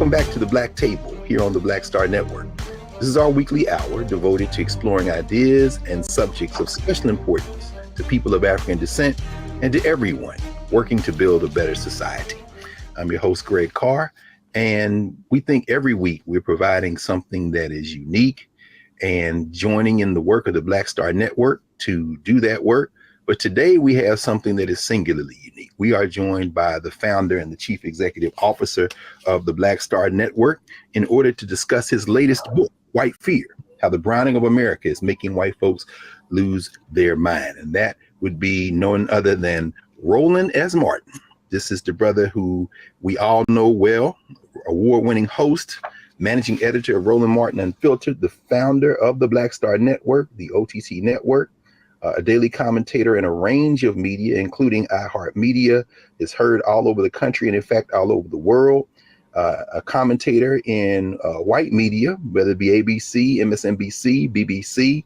Welcome back to the Black Table here on the Black Star Network. This is our weekly hour devoted to exploring ideas and subjects of special importance to people of African descent and to everyone working to build a better society. I'm your host, Greg Carr, and we think every week we're providing something that is unique and joining in the work of the Black Star Network to do that work. But today we have something that is singularly unique. We are joined by the founder and the chief executive officer of the Black Star Network in order to discuss his latest book, White Fear, How the Browning of America is Making White Folks Lose Their Mind. And that would be none other than Roland S. Martin. This is the brother who we all know well, award-winning host, managing editor of Roland Martin Unfiltered, the founder of the Black Star Network, the OTC Network, a daily commentator in a range of media, including iHeartMedia, is heard all over the country and, in fact, all over the world. A commentator in white media, whether it be ABC, MSNBC, BBC.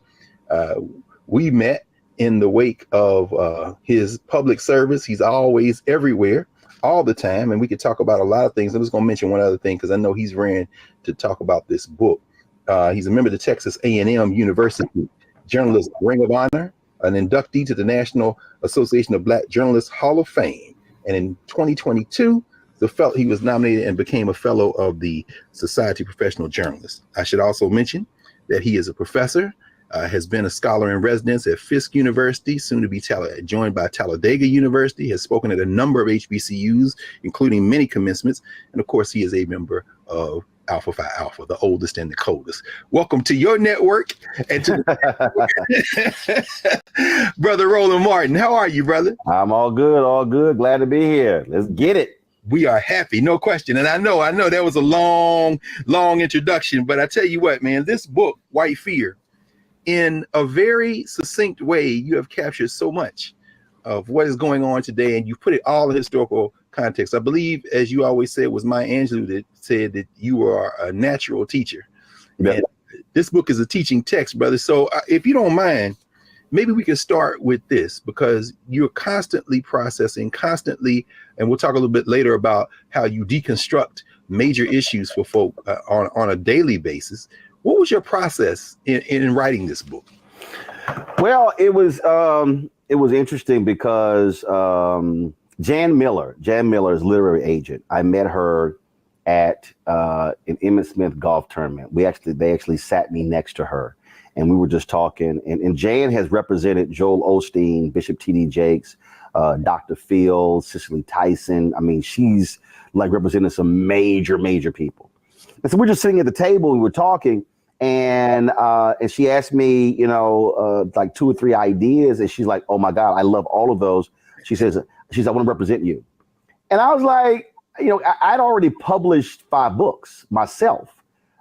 We met in the wake of his public service. He's always everywhere, all the time, and we could talk about a lot of things. I'm just going to mention one other thing because I know he's ran to talk about this book. He's a member of the Texas A&M University Journalist Ring of Honor, an inductee to the National Association of Black Journalists Hall of Fame. And in 2022, he was nominated and became a fellow of the Society of Professional Journalists. I should also mention that he is a professor, has been a scholar in residence at Fisk University, soon to be joined by Talladega University, has spoken at a number of HBCUs, including many commencements. And of course, he is a member of Alpha Phi Alpha, the oldest and the coldest. Welcome to your network and to Brother Roland Martin. How are you, brother? I'm all good, all good. Glad to be here. Let's get it. We are happy, no question. And I know that was a long introduction, but I tell you what, man, this book, White Fear, in a very succinct way, you have captured so much of what is going on today, and you put it all in historical context. I believe, as you always said, it was Maya Angelou that said that you are a natural teacher. Yep. And this book is a teaching text, brother. So if you don't mind, maybe we can start with this, because you're constantly processing, and we'll talk a little bit later about how you deconstruct major issues for folk on a daily basis. What was your process in writing this book? Well, it was interesting because Jan Miller is literary agent. I met her at an Emmett Smith golf tournament. They actually sat me next to her, and we were just talking. And Jan has represented Joel Osteen, Bishop T.D. Jakes, Dr. Phil, Cicely Tyson. I mean, she's like represented some major people. And so we're just sitting at the table, we were talking, and she asked me, like 2 or 3 ideas, and she's like, "Oh my God, I love all of those." She says, "I want to represent you." And I was like, I'd already published 5 books myself.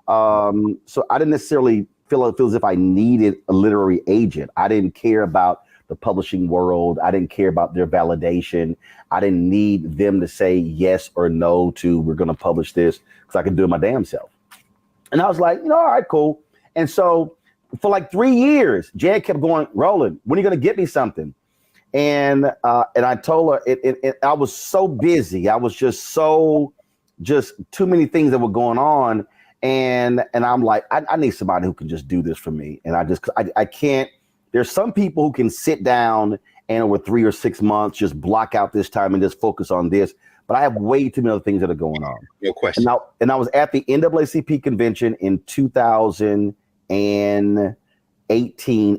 So I didn't necessarily feel as if I needed a literary agent. I didn't care about the publishing world. I didn't care about their validation. I didn't need them to say yes or no to, we're going to publish this, because I could do it my damn self. And I was like, all right, cool. And so for like 3 years, Jan kept going, "Roland, when are you going to get me something?" And I told her, I was so busy. I was just too many things that were going on. And I'm like, I need somebody who can just do this for me. And I can't. There's some people who can sit down and over 3 or 6 months just block out this time and just focus on this. But I have way too many other things that are going on. No question. And I was at the NAACP convention in 2018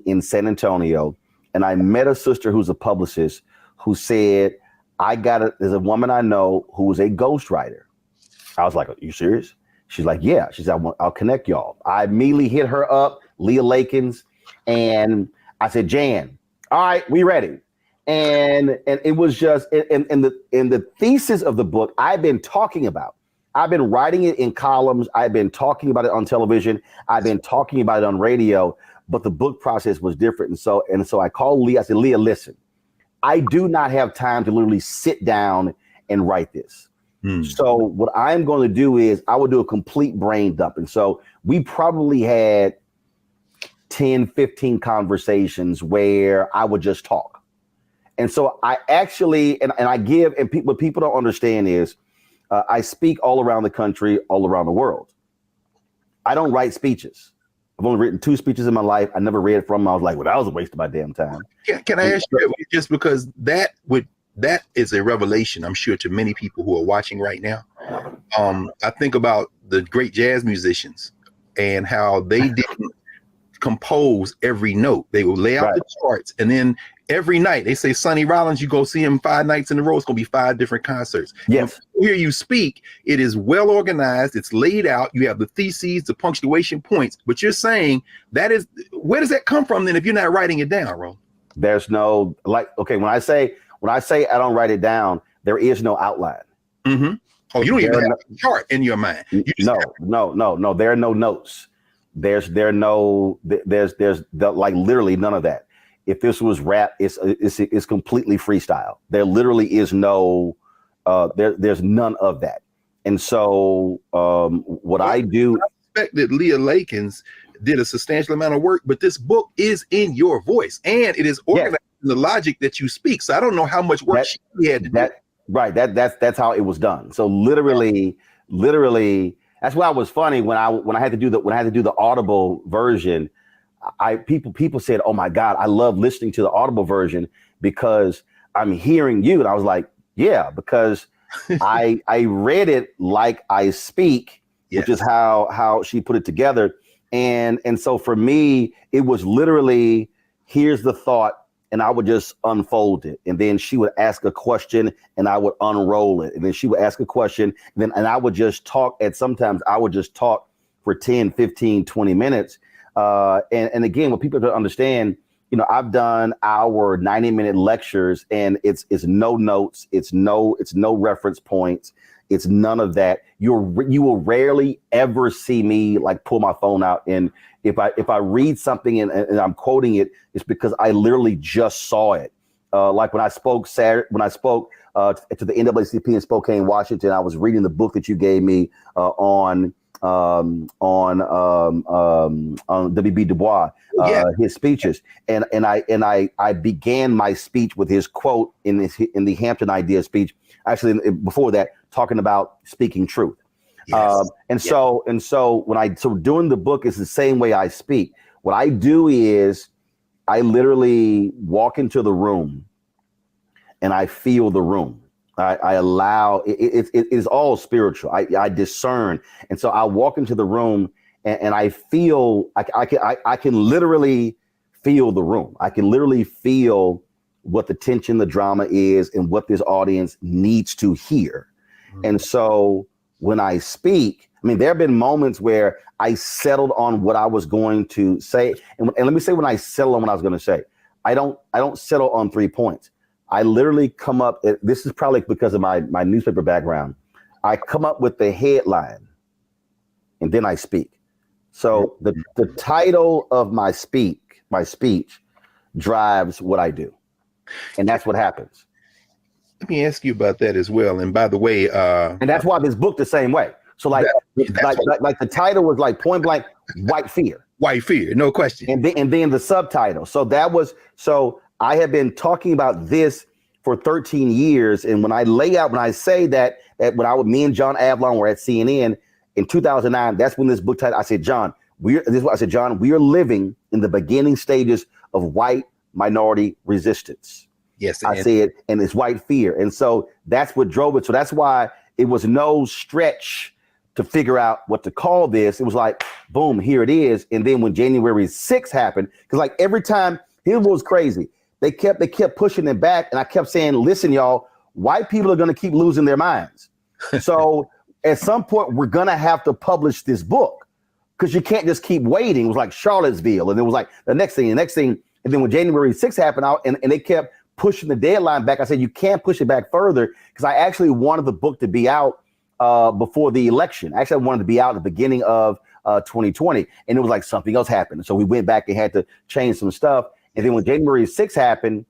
in San Antonio. And I met a sister who's a publicist who said, there's a woman I know who is a ghostwriter. I was like, "Are you serious?" She's like, "Yeah." She said, "I'll connect y'all." I immediately hit her up, Leah Lakins, and I said, "Jan, all right, we ready." And it was just, and the thesis of the book I've been talking about. I've been writing it in columns. I've been talking about it on television. I've been talking about it on radio. But the book process was different. And so I called Leah. I said, "Leah, listen, I do not have time to literally sit down and write this. So what I'm going to do is I will do a complete brain dump." And so we probably had 10, 15 conversations where I would just talk. And so I actually, and I give, and what people don't understand is I speak all around the country, all around the world. I don't write speeches. I've only written 2 speeches in my life. I never read from them. I was like, well, that was a waste of my damn time. Can I ask you, just because that is a revelation, I'm sure, to many people who are watching right now. I think about the great jazz musicians and how they didn't compose every note. They will lay out the charts, and then every night they say, Sonny Rollins, you go see him 5 nights in a row, it's going to be 5 different concerts. Yes. When you hear you speak, it is well organized, it's laid out, you have the theses, the punctuation points, but you're saying that is, where does that come from then if you're not writing it down, Roland? There's no, like, okay, when I say I don't write it down, there is no outline. Mm-hmm. Oh, you don't even have a chart in your mind. No. There are no notes. There's literally none of that. If this was rap, it's completely freestyle. There literally is no, there's none of that. And so what I do. I suspect that Leah Lakins did a substantial amount of work, but this book is in your voice and it is organized in the logic that you speak. So I don't know how much work she had to do. Right. That's how it was done. So literally, that's why it was funny when I had to do the Audible version. People said, "Oh my God, I love listening to the Audible version because I'm hearing you." And I was like, "Yeah," because I read it like I speak, which is how she put it together. And so for me, it was literally, here's the thought, and I would just unfold it. And then she would ask a question and I would unroll it. And then she would ask a question and I would just talk. And sometimes I would just talk for 10, 15, 20 minutes. And again, what people don't understand, I've done our 90-minute lectures and it's no notes. It's no reference points. It's none of that. You will rarely ever see me like pull my phone out. And if I read something and I'm quoting it, it's because I literally just saw it. Like when I spoke to the NAACP in Spokane, Washington, I was reading the book that you gave me on W.B. Du Bois, his speeches, and I began my speech with his quote in the Hampton Idea speech. Actually, before that, talking about speaking truth. So doing the book is the same way I speak. What I do is I literally walk into the room and I feel the room. I allow it is all spiritual. I discern. And so I walk into the room and I feel I can literally feel the room. I can literally feel what the tension, the drama is, and what this audience needs to hear. Mm-hmm. And so when I speak, I mean, there have been moments where I settled on what I was going to say. And let me say, when I settle on what I was going to say, I don't settle on 3 points. I literally come up, this is probably because of my newspaper background. I come up with the headline and then I speak. So the title of my speech drives what I do. And that's what happens. Let me ask you about that as well. And by the way, and that's why this book the same way. So like the title was like point blank, white fear. White fear, no question. And then the subtitle. So I have been talking about this for 13 years. And when I say that me and John Avlon were at CNN in 2009, that's when this book title, I said, John, we are living in the beginning stages of white minority resistance. Yes. I said, and it's white fear. And so that's what drove it. So that's why it was no stretch to figure out what to call this. It was like, boom, here it is. And then when January 6th happened, because like every time, here's what was crazy. They kept pushing it back. And I kept saying, listen, y'all, white people are going to keep losing their minds. So at some point, we're going to have to publish this book because you can't just keep waiting. It was like Charlottesville. And it was like the next thing. And then when January 6th happened out and they kept pushing the deadline back, I said, you can't push it back further because I actually wanted the book to be out before the election. Actually, I wanted to be out at the beginning of 2020. And it was like something else happened. So we went back and had to change some stuff. And then when January 6th happened,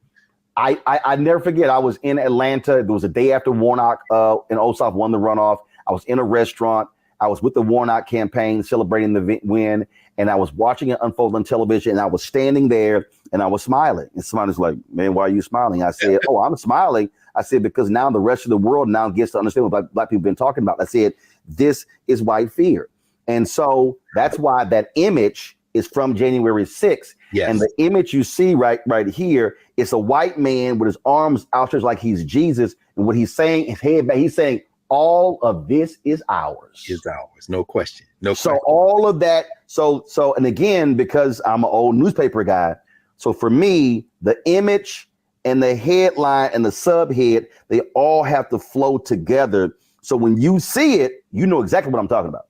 I never forget, I was in Atlanta. It was the day after Warnock and Ossoff won the runoff. I was in a restaurant. I was with the Warnock campaign celebrating the win. and I was watching it unfold on television, and I was standing there and I was smiling. And somebody's like, man, why are you smiling? I said, oh, I'm smiling. I said, because now the rest of the world now gets to understand what black people have been talking about. I said, this is white fear. And so that's why that image is from January 6th. Yes. And the image you see right here is a white man with his arms outstretched like he's Jesus. And what he's saying, his head back, he's saying, all of this is ours. Is ours. No question. So all of that. So, and again, because I'm an old newspaper guy. So for me, the image and the headline and the subhead, they all have to flow together. So when you see it, you know exactly what I'm talking about.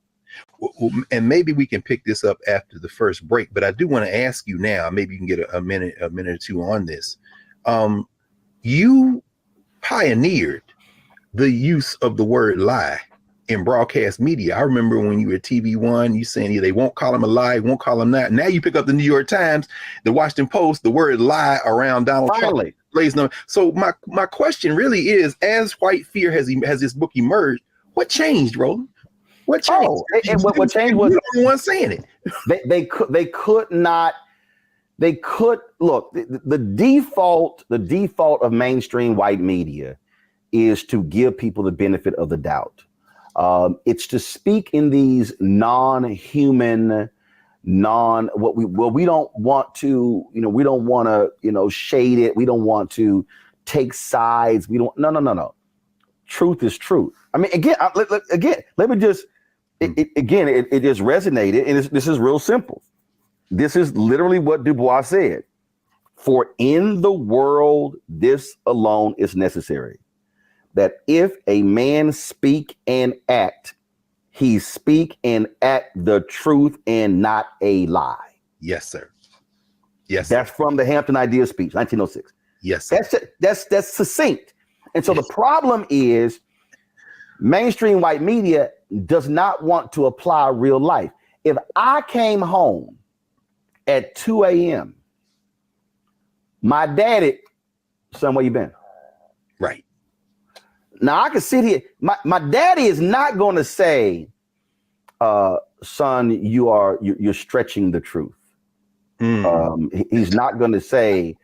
And maybe we can pick this up after the first break, but I do want to ask you now, maybe you can get a minute or two on this. You pioneered the use of the word lie in broadcast media. I remember when you were at TV1, you saying, yeah, they won't call him a lie, won't call him that. Now you pick up the New York Times, the Washington Post, the word lie around Donald Trump. So my question really is, as white fear has this book emerged, what changed, Roland? What changed? Oh, and what changed was the one saying it. They could not. They could look. The default of mainstream white media is to give people the benefit of the doubt. It's to speak in these non-human, we don't want to, we don't want to, shade it. We don't want to take sides. No. Truth is truth. I mean, again, let me just, it just resonated. And this is real simple. This is literally what Du Bois said. For in the world, this alone is necessary. That if a man speak and act, he speak and act the truth and not a lie. Yes, sir. Yes. That's from the Hampton Ideas speech, 1906. Yes, sir. That's succinct. And so the problem is mainstream white media does not want to apply real life. If I came home at 2 a.m., my daddy, son, where you been? Right. Now I can sit here. My daddy is not going to say, son, you're stretching the truth. He's not going to say,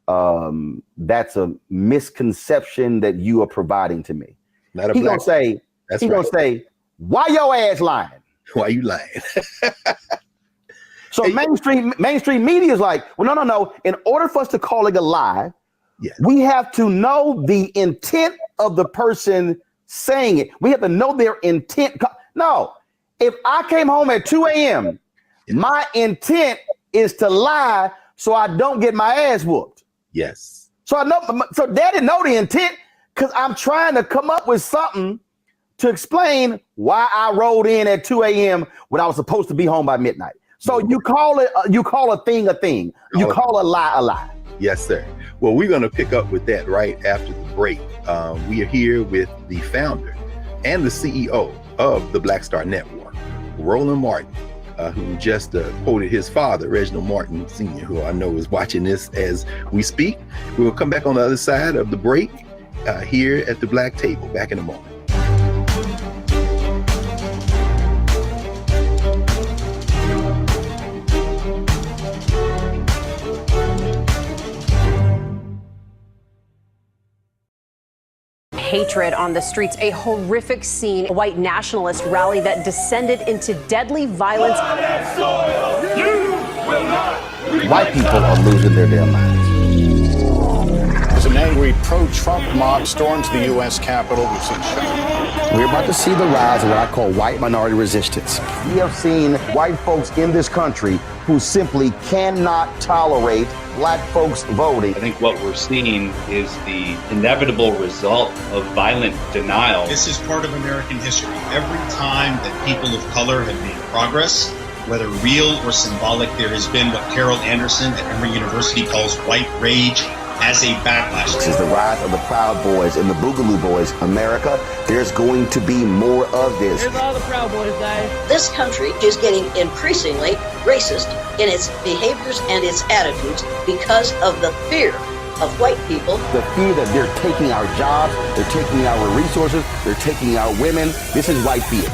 that's a misconception that you are providing to me. He's going to say, why your ass lying? Why you lying? So mainstream media is like, well, no. In order for us to call it a lie, yes, we have to know the intent of the person saying it. We have to know their intent. No, if I came home at 2 a.m., my intent is to lie so I don't get my ass whooped. Yes. So daddy know the intent because I'm trying to come up with something to explain why I rolled in at 2 a.m. when I was supposed to be home by midnight. So you call a thing a thing. You call a lie a lie. Yes, sir. Well, we're going to pick up with that right after the break. We are here with the founder and the CEO of the Black Star Network, Roland Martin, who just quoted his father, Reginald Martin Sr., who I know is watching this as we speak. We will come back on the other side of the break here at the Black Table. Back in a moment. Hatred on the streets, a horrific scene, a white nationalist rally that descended into deadly violence. White people are losing their damn minds. As an angry pro-Trump mob storms the U.S. Capitol, we've seen shots. We're about to see the rise of what I call white minority resistance. We have seen white folks in this country who simply cannot tolerate black folks voting. I think what we're seeing is the inevitable result of violent denial. This is part of American history. Every time that people of color have made progress, whether real or symbolic, there has been what Carol Anderson at Emory University calls white rage as a backlash. This is the rise of the Proud Boys and the Boogaloo Boys. America, there's going to be more of this. Here's all the Proud Boys, guys. This country is getting increasingly racist in its behaviors and its attitudes because of the fear of white people. The fear that they're taking our jobs, they're taking our resources, they're taking our women. This is white fear.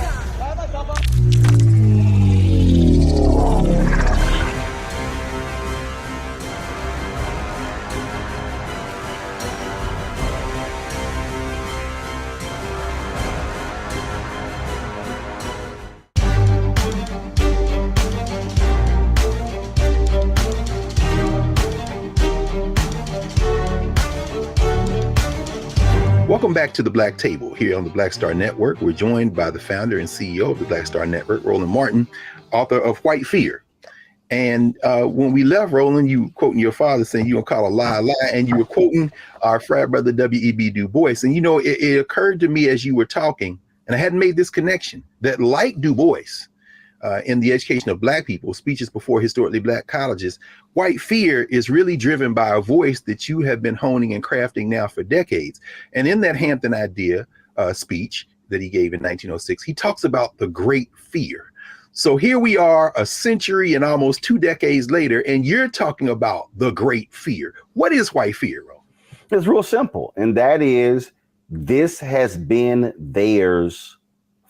Welcome back to the Black Table here on the Black Star Network. We're joined by the founder and CEO of the Black Star Network, Roland Martin, author of White Fear. And when we left, Roland, you were quoting your father saying you don't call a lie a lie, and you were quoting our frat brother W.E.B. Du Bois. And you know, it occurred to me as you were talking, and I hadn't made this connection, that like Du Bois, in the education of Black people, speeches before historically Black colleges, White Fear is really driven by a voice that you have been honing and crafting now for decades. And in that Hampton Idea speech that he gave in 1906, he talks about the great fear. So here we are a century and almost 2 decades later, and you're talking about the great fear. What is White Fear, Ro? It's real simple. And that is, this has been theirs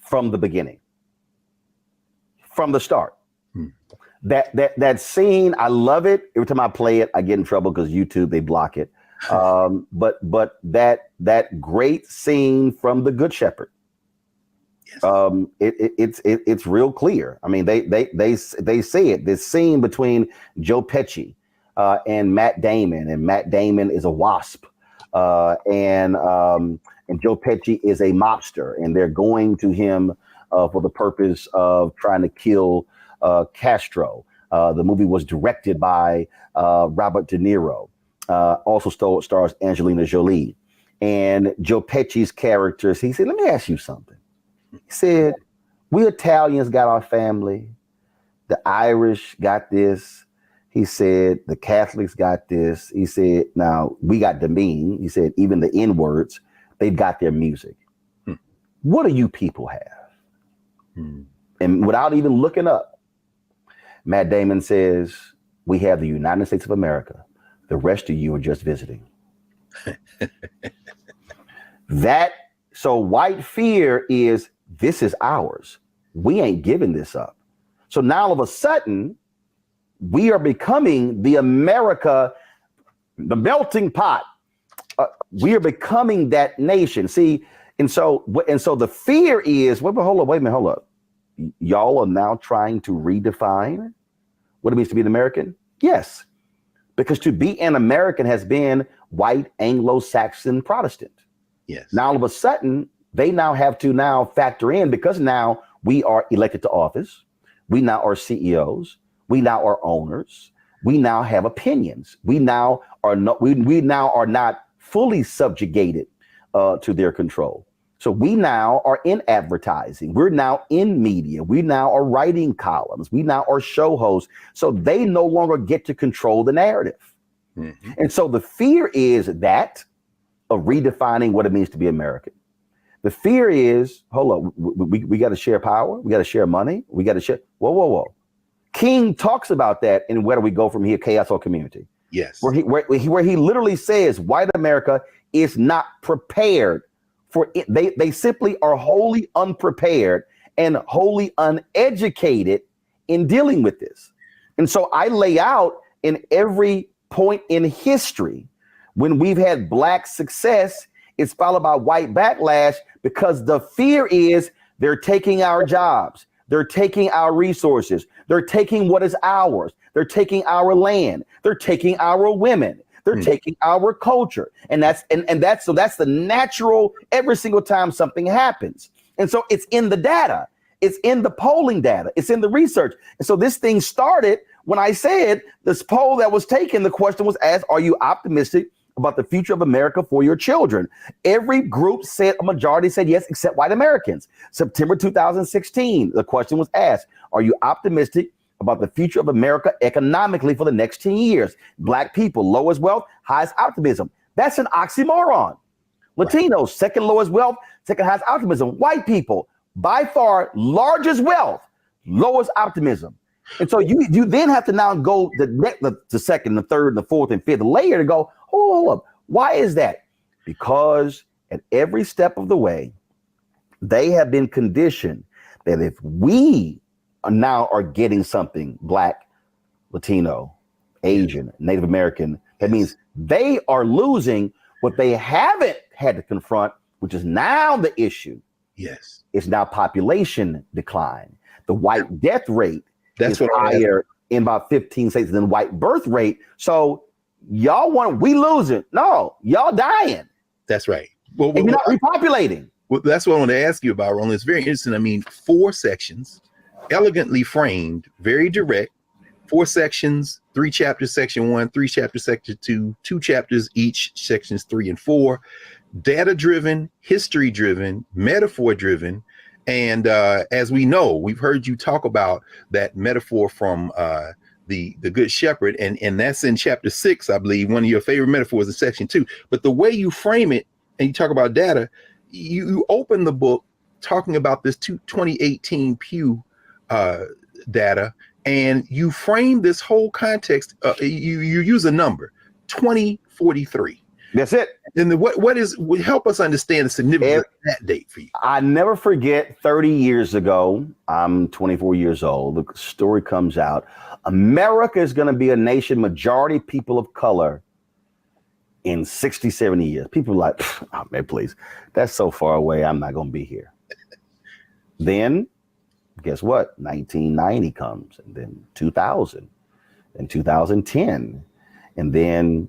from the beginning, from the start. That scene, I love it. Every time I play it, I get in trouble because YouTube, they block it. But that great scene from The Good Shepherd, it's real clear. I mean, they say it. This scene between Joe Pesci and Matt Damon is a wasp, and Joe Pesci is a mobster, and they're going to him for the purpose of trying to kill Castro. The movie was directed by Robert De Niro. Also stars Angelina Jolie. And Joe Pesci's characters, he said, let me ask you something. He said, we Italians got our family. The Irish got this. He said, the Catholics got this. He said, now we got the mean. He said, even the N-words, they've got their music. What do you people have? And without even looking up, Matt Damon says, we have the United States of America. The rest of you are just visiting. So White Fear is, this is ours. We ain't giving this up. So now all of a sudden, we are becoming the America, the melting pot. We are becoming that nation. See, and so the fear is, wait a minute, hold up. Y'all are now trying to redefine what it means to be an American? Yes, because to be an American has been white, Anglo-Saxon, Protestant. Yes. Now all of a sudden, they now have to now factor in, because now we are elected to office. We now are CEOs. We now are owners. We now have opinions. We now are not fully subjugated to their control. So we now are in advertising. We're now in media. We now are writing columns. We now are show hosts. So they no longer get to control the narrative. And so the fear is that of redefining what it means to be American. The fear is, hold up, we got to share power. We got to share money. We got to share. Whoa. King talks about that in Where Do We Go From Here, Chaos or Community? Yes. Where he literally says white America is not prepared for it. They simply are wholly unprepared and wholly uneducated in dealing with this. And so I lay out in every point in history when we've had Black success, it's followed by white backlash, because the fear is they're taking our jobs. They're taking our resources. They're taking what is ours. They're taking our land. They're taking our women. They're taking our culture. And that's the natural every single time something happens. And so it's in the data. It's in the polling data. It's in the research. And so this thing started when I said this poll that was taken, the question was asked, are you optimistic about the future of America for your children? Every group said, a majority said yes, except white Americans. September 2016, the question was asked, are you optimistic about the future of America economically for the next 10 years? Black people, lowest wealth, highest optimism. That's an oxymoron. Latinos, second lowest wealth, second highest optimism. White people, by far largest wealth, lowest optimism. And so you then have to now go the second, the third, the fourth, and fifth layer to go, hold up. Why is that? Because at every step of the way, they have been conditioned that if we now are getting something, Black, Latino, Asian, Native American, that means they are losing what they haven't had to confront, which is now the issue. Yes. It's now population decline. The white death rate is higher in about 15 states than white birth rate. So y'all we losing. No, y'all dying. That's right. Well, and you're not repopulating. Well, that's what I want to ask you about, Roland. It's very interesting. I mean, 4 sections, elegantly framed, very direct. 4 sections, 3 chapters, section 1, 3 chapters, section 2, 2 chapters each, sections 3 and 4. Data-driven, history-driven, metaphor-driven. And as we know, we've heard you talk about that metaphor from the Good Shepherd, and that's in chapter 6, I believe, one of your favorite metaphors in section 2. But the way you frame it, and you talk about data, you open the book talking about this 2018 Pew data, and you frame this whole context. You use a number, 2043. That's it. And would help us understand the significance of that date for you. I never forget 30 years ago, I'm 24 years old, the story comes out. America is going to be a nation, majority people of color in 60, 70 years. People are like, oh man, please, that's so far away. I'm not going to be here. Then guess what? 1990 comes, and then 2000, and 2010, and then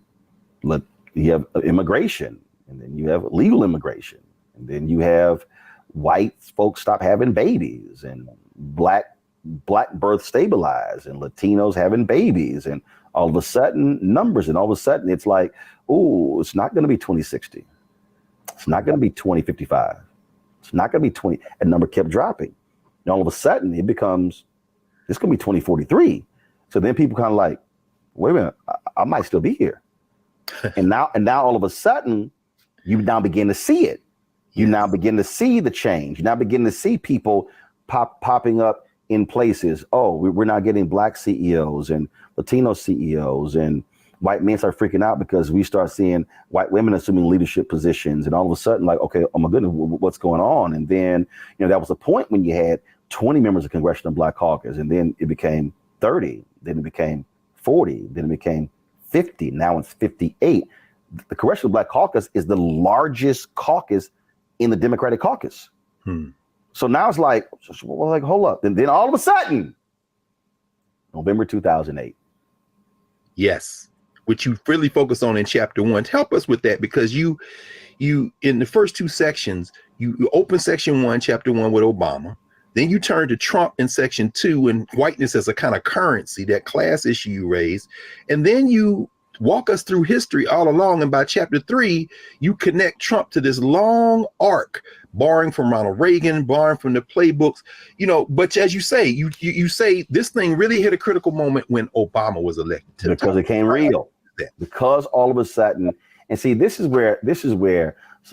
you have immigration, and then you have legal immigration, and then you have white folks stop having babies, and black birth stabilize, and Latinos having babies, and all of a sudden numbers, and all of a sudden it's like, oh, it's not going to be 2060, it's not going to be 2055, it's not going to be 20. And number kept dropping. And all of a sudden it becomes, it's going to be 2043. So then people kind of like, wait a minute, I might still be here. and now all of a sudden you now begin to see it. You now begin to see the change. You now begin to see people popping up in places. Oh, we're now getting black CEOs and Latino CEOs, and white men start freaking out because we start seeing white women assuming leadership positions. And all of a sudden, like, okay, oh my goodness, what's going on? And then, that was the point when you had 20 members of Congressional Black Caucus, and then it became 30, then it became 40, then it became 50. Now it's 58. The Congressional Black Caucus is the largest caucus in the Democratic caucus. So now it's like, well, hold up. And then all of a sudden, November 2008. Yes, which you really focus on in chapter 1. Help us with that, because you in the first 2 sections, you open section 1, chapter 1 with Obama. Then you turn to Trump in section 2 and whiteness as a kind of currency, that class issue you raised. And then you walk us through history all along. And by chapter 3, you connect Trump to this long arc, borrowing from Ronald Reagan, borrowing from the playbooks, but as you say, you say this thing really hit a critical moment when Obama was elected. Because it came real. Because all of a sudden, and see, this is where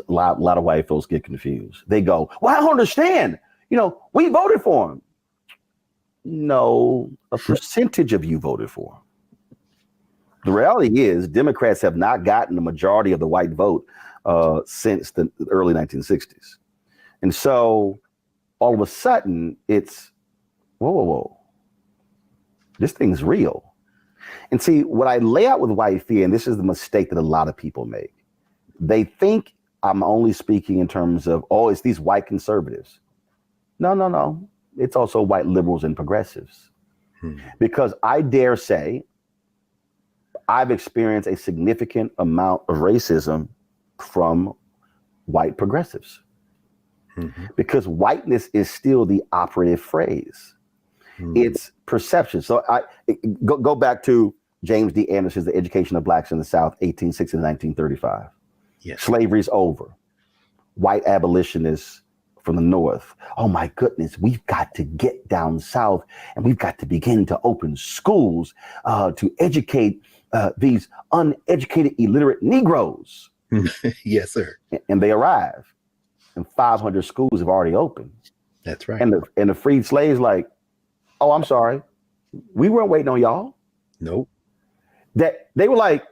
a lot of white folks get confused. They go, well, I don't understand. We voted for him. No, a percentage of you voted for him. The reality is Democrats have not gotten the majority of the white vote since the early 1960s. And so all of a sudden it's, whoa, this thing's real. And see, what I lay out with white fear, and this is the mistake that a lot of people make. They think I'm only speaking in terms of, it's these white conservatives. No. It's also white liberals and progressives. Because I dare say I've experienced a significant amount of racism from white progressives. Because whiteness is still the operative phrase. It's perception. So I go back to James D. Anderson's The Education of Blacks in the South, 1860 to 1935. Yes. Slavery's over. White abolitionists from the North. Oh my goodness, we've got to get down South, and we've got to begin to open schools to educate these uneducated, illiterate Negroes. Yes, sir. And they arrive, and 500 schools have already opened. That's right. And the freed slaves like, oh, I'm sorry, we weren't waiting on y'all. Nope. That they were like,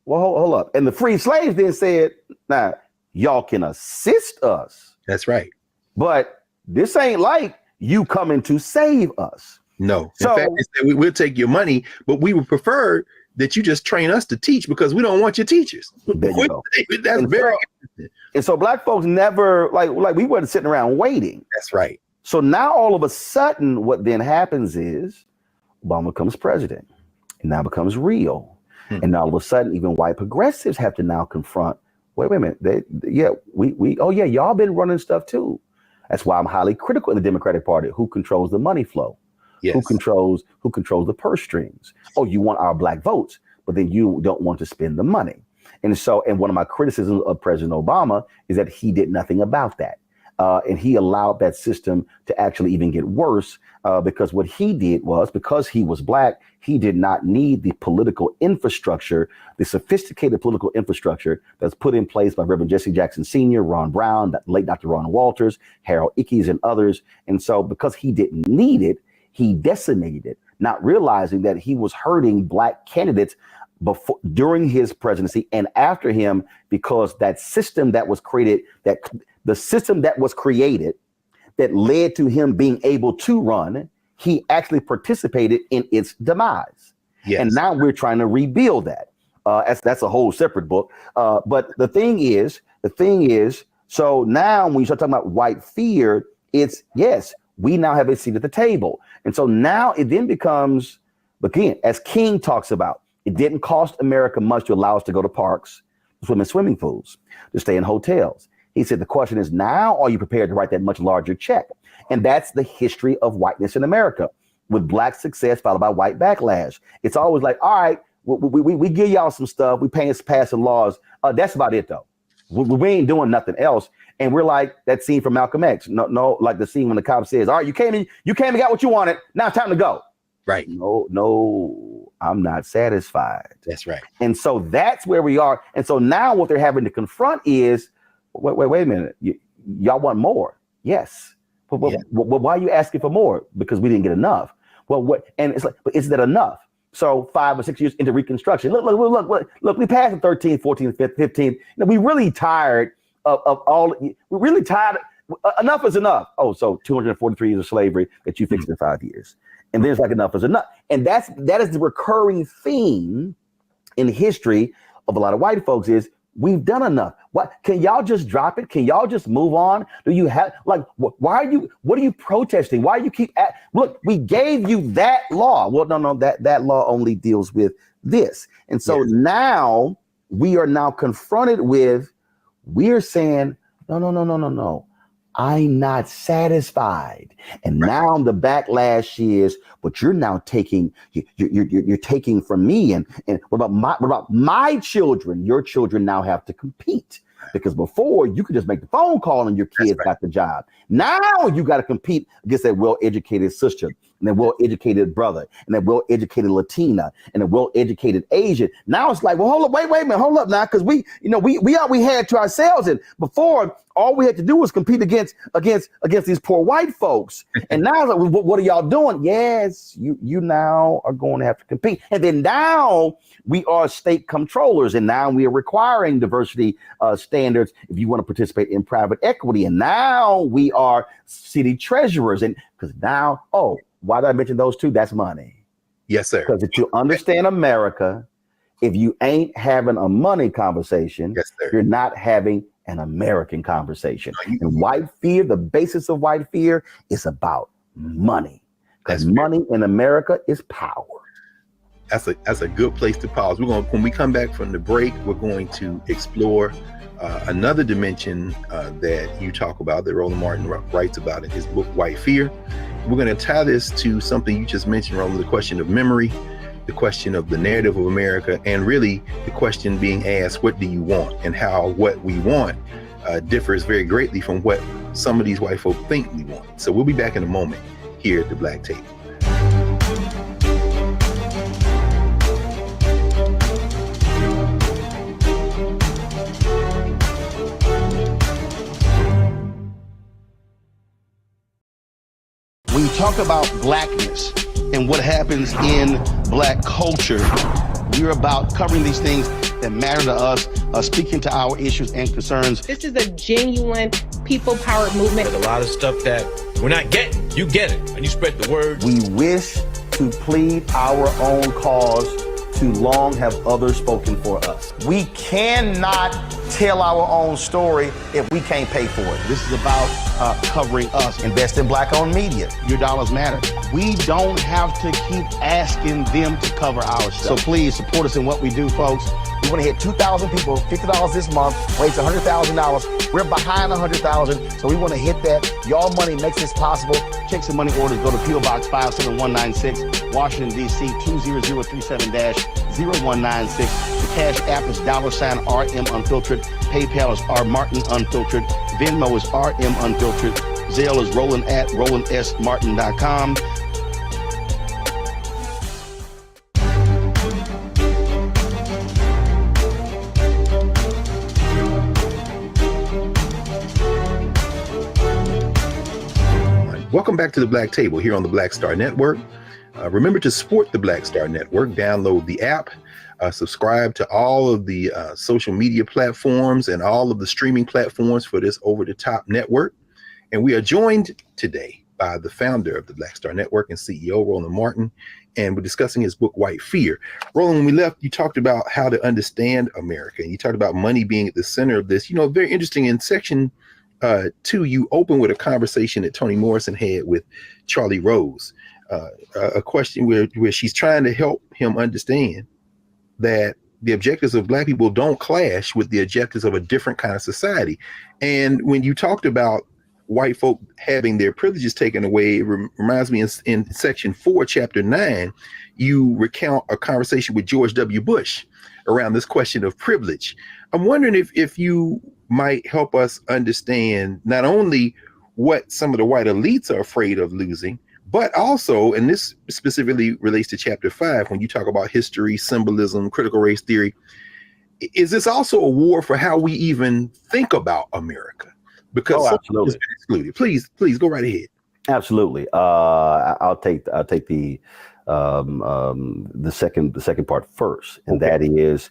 well, hold up. And the freed slaves then said, nah, y'all can assist us. That's right. But this ain't like you coming to save us. No. So, in fact, they said, we'll take your money, but we would prefer that you just train us to teach, because we don't want your teachers. There you go. That's and very interesting. And so black folks never, like we weren't sitting around waiting. That's right. So now all of a sudden, what then happens is Obama becomes president, and now becomes real. And now all of a sudden, even white progressives have to now confront wait a minute. Y'all been running stuff too. That's why I'm highly critical in the Democratic Party. Who controls the money flow? Yes. Who controls the purse strings? Oh, you want our black votes, but then you don't want to spend the money. And one of my criticisms of President Obama is that he did nothing about that. And he allowed that system to actually even get worse because what he did was, because he was black, he did not need the political infrastructure, the sophisticated political infrastructure that's put in place by Reverend Jesse Jackson Sr., Ron Brown, late Dr. Ron Walters, Harold Ickes, and others. And so because he didn't need it, he decimated it, not realizing that he was hurting black candidates during his presidency and after him, because that system that was created, that led to him being able to run, he actually participated in its demise. Yes. And now we're trying to rebuild that. That's a whole separate book. But the thing is, so now when you start talking about white fear, it's, yes, we now have a seat at the table. And so now it then becomes, again, as King talks about, it didn't cost America much to allow us to go to parks, to swim in swimming pools, to stay in hotels. He said, the question is, now are you prepared to write that much larger check? And that's the history of whiteness in America, with black success followed by white backlash. It's always like, all right, we give y'all some stuff. We passing laws. That's about it, though. We ain't doing nothing else. And we're like that scene from Malcolm X. No, like the scene when the cop says, all right, you came and got what you wanted. Now it's time to go. Right. No, I'm not satisfied. That's right. And so that's where we are. And so now what they're having to confront is, wait a minute. Y'all want more? Yes. But why are you asking for more? Because we didn't get enough. Well, what? And it's like, but is that enough? So 5 or 6 years into Reconstruction, look, we passed the 13th, 14th, 15th. We really tired of all. We're really tired. Enough is enough. Oh, so 243 years of slavery that you fixed in 5 years. And then it's like enough is enough. And that is the recurring theme in history of a lot of white folks is we've done enough. What can y'all just drop it? Can y'all just move on? Do you have what are you protesting? Why do you keep look, we gave you that law. Well, no, that law only deals with this. And so now we are now confronted with, we're saying, no. I'm not satisfied. And now the backlash is, but you're now taking, you're taking from me. And what about my children? Your children now have to compete. Because before you could just make the phone call and your kids got the job. Now you got to compete against that well-educated sister and that well-educated brother and that well-educated Latina and a well-educated Asian. Now it's like, well, hold up, wait a minute, hold up now, because we had to ourselves, and before all we had to do was compete against these poor white folks. And now it's like, what are y'all doing? Yes, you now are going to have to compete. And then now we are state controllers, and now we are requiring diversity standards if you want to participate in private equity. And now we are city treasurers, and because now, why did I mention those two? That's money. Yes, sir. Because if you understand America, if you ain't having a money conversation, yes, sir, you're not having an American conversation. And white fear, the basis of white fear is about money. Because money in America is power. That's a good place to pause. When we come back from the break, we're going to explore another dimension that you talk about, that Roland Martin writes about in his book, White Fear. We're going to tie this to something you just mentioned, Roland, the question of memory, the question of the narrative of America, and really the question being asked, what do you want? And how what we want differs very greatly from what some of these white folk think we want. So we'll be back in a moment here at the Black Table. When you talk about blackness and what happens in black culture, we're about covering these things that matter to us, speaking to our issues and concerns. This is a genuine people-powered movement. There's a lot of stuff that we're not getting. You get it, and you spread the word. We wish to plead our own cause. Too long have others spoken for us. We cannot tell our own story if we can't pay for it. This is about covering us. Invest in black-owned media. Your dollars matter. We don't have to keep asking them to cover our stuff. So please support us in what we do, folks. We want to hit 2,000 people, $50 this month, raise $100,000. We're behind 100,000, so we want to hit that. Y'all money makes this possible. Check some money orders. Go to P.O. Box 57196, Washington, D.C. 20037-0196. The Cash App is $RM Unfiltered. PayPal is R Martin Unfiltered. Venmo is RM Unfiltered. Zelle is Roland at RolandSMartin.com. Welcome back to the Black Table here on the Black Star Network. Remember to support the Black Star Network. Download the app, subscribe to all of the social media platforms and all of the streaming platforms for this over-the-top network. And we are joined today by the founder of the Black Star Network and CEO, Roland Martin, and we're discussing his book, White Fear. Roland, when we left, you talked about how to understand America, and you talked about money being at the center of this. You know, very interesting. In section 2, you open with a conversation that Toni Morrison had with Charlie Rose, a question where she's trying to help him understand that the objectives of Black people don't clash with the objectives of a different kind of society. And when you talked about white folk having their privileges taken away, it reminds me in section 4, chapter 9, you recount a conversation with George W. Bush around this question of privilege. I'm wondering if you might help us understand not only what some of the white elites are afraid of losing, but also, and this specifically relates to chapter 5, when you talk about history, symbolism, critical race theory, is this also a war for how we even think about America? Because absolutely. Excluded. Please go right ahead. Absolutely. I'll take the second part first, and that is,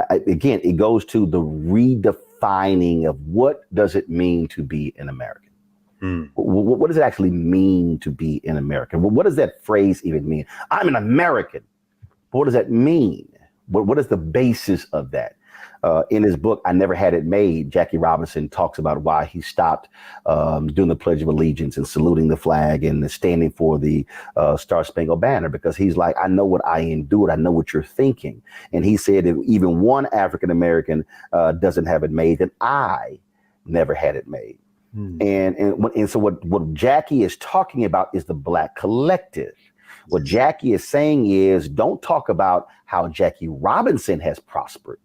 again, it goes to the redefining of what does it mean to be an American. What does it actually mean to be an American? What does that phrase even mean? I'm an American. What does that mean? What is the basis of that? In his book, I Never Had It Made, Jackie Robinson talks about why he stopped doing the Pledge of Allegiance and saluting the flag and standing for the Star Spangled Banner, because he's like, I know what I endured. I know what you're thinking. And he said, if even one African-American doesn't have it made, then I never had it made. And so what Jackie is talking about is the Black collective. What Jackie is saying is, don't talk about how Jackie Robinson has prospered.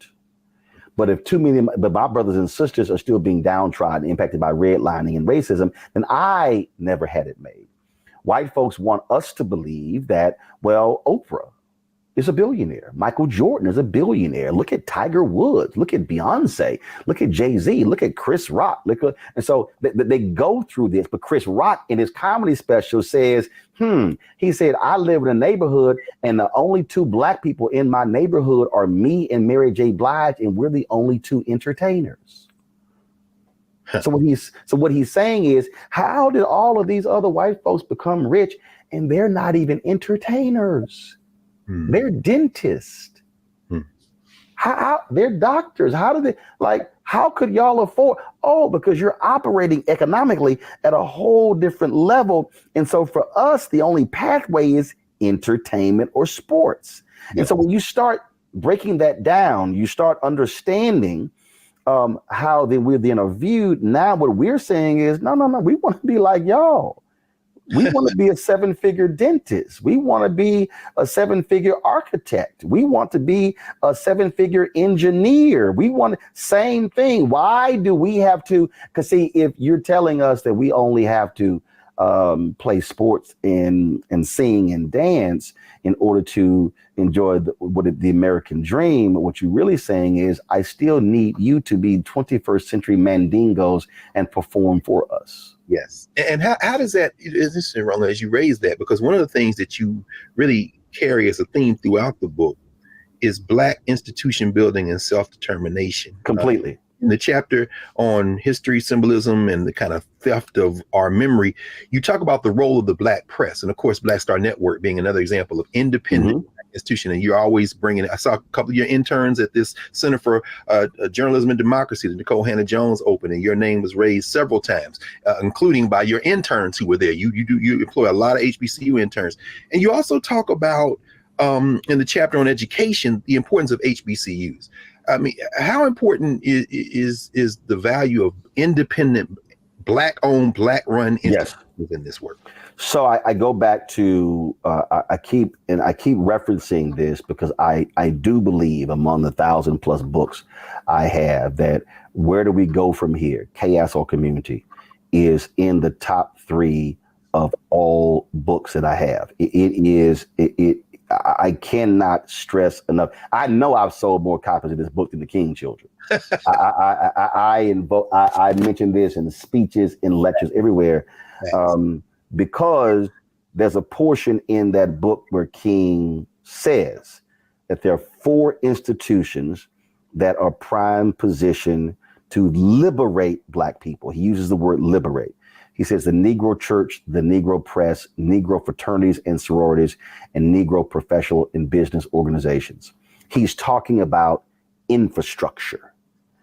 But if too many of my brothers and sisters are still being downtrodden, impacted by redlining and racism, then I never had it made. White folks want us to believe that, well, Oprah is a billionaire. Michael Jordan is a billionaire. Look at Tiger Woods. Look at Beyonce. Look at Jay-Z. Look at Chris Rock. And so they go through this. But Chris Rock in his comedy special says, he said, I live in a neighborhood and the only two Black people in my neighborhood are me and Mary J. Blige, and we're the only two entertainers. So what he's saying is, how did all of these other white folks become rich and they're not even entertainers? They're dentists. How they're doctors. How do they, how could y'all afford? Oh, because you're operating economically at a whole different level. And so for us, the only pathway is entertainment or sports. Yeah. And so when you start breaking that down, you start understanding how then we're then viewed. Now what we're saying is, no, we want to be like y'all. We want to be a 7-figure dentist. We want to be a 7-figure architect. We want to be a 7-figure engineer. We want same thing. Why do we have to? Because see, if you're telling us that we only have to play sports and sing and dance in order to enjoy the American dream, what you're really saying is, I still need you to be 21st century mandingos and perform for us. Yes. And how does that, it's interesting, Roland, as you raise that, because one of the things that you really carry as a theme throughout the book is Black institution building and self-determination. Completely. In the chapter on history, symbolism, and the kind of theft of our memory, you talk about the role of the Black press. And of course, Black Star Network being another example of independent institution. And you're always bringing it. I saw a couple of your interns at this Center for Journalism and Democracy, the Nicole Hannah-Jones opening. Your name was raised several times, including by your interns who were there. You employ a lot of HBCU interns. And you also talk about in the chapter on education, the importance of HBCUs. I mean, how important is the value of independent, Black-owned, Black-run institutions in this work? So I go back to I keep referencing this because I do believe among the 1,000+ books I have that where do we go from here? Chaos or community is in the top 3 of all books that I have. I cannot stress enough. I know I've sold more copies of this book than the King Children. I mention this in speeches, in lectures, everywhere. Because there's a portion in that book where King says that there are 4 institutions that are prime position to liberate Black people. He uses the word liberate. He says the Negro Church, the Negro Press, Negro fraternities and sororities, and Negro professional and business organizations. He's talking about infrastructure.